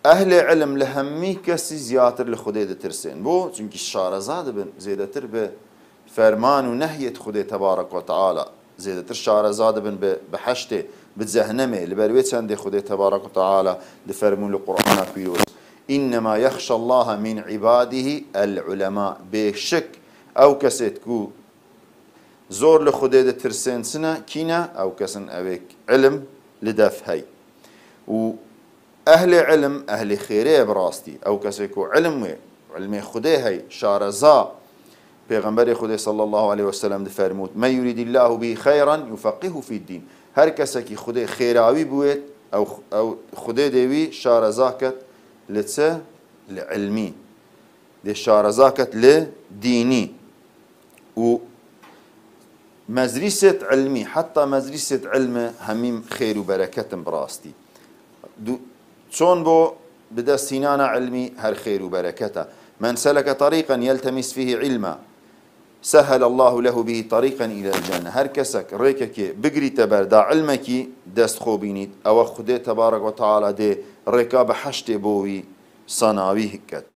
أهل علم لهمي كسي زياتر لخدي دترسين بو چونك الشارزاد بن زيادتر بفرمان ونهية خدي تبارك وتعالى زيادتر شارزاد بن بحشته بتزهنمه لبرويت عند خدي تبارك وتعالى لفرمون القرآن فيروز إنما يخشى الله من عباده العلماء بشك أو كسيتكو زور لخدي دترسين سنة كينا أو كسن أبيك علم لدف هاي أهل علم أهل خيرية براستي أو كسيكو علم خدي هاي شارزا پیغمبر خدي صلى الله عليه وسلم دفرموت ما يريد الله به خيرا يفقهه في الدين هر كسكي خدي خيراوي بويت أو خدي ديوي شارزاكت لتسا لعلمي دي شارزاكت لديني و مزرسة علمي حتى مزرسة علم هميم خير وبركة براستي شون بو بدا سنان علمي هر خير وبركته من سلك طريقا يلتمس فيه علما سهل الله له به طريقا إلى الجنة هر كسك ريكك بقري تبر دا علمك دست خوبينيت أو خده تبارك وتعالى دي ركاب حشت بوي صناوي هكت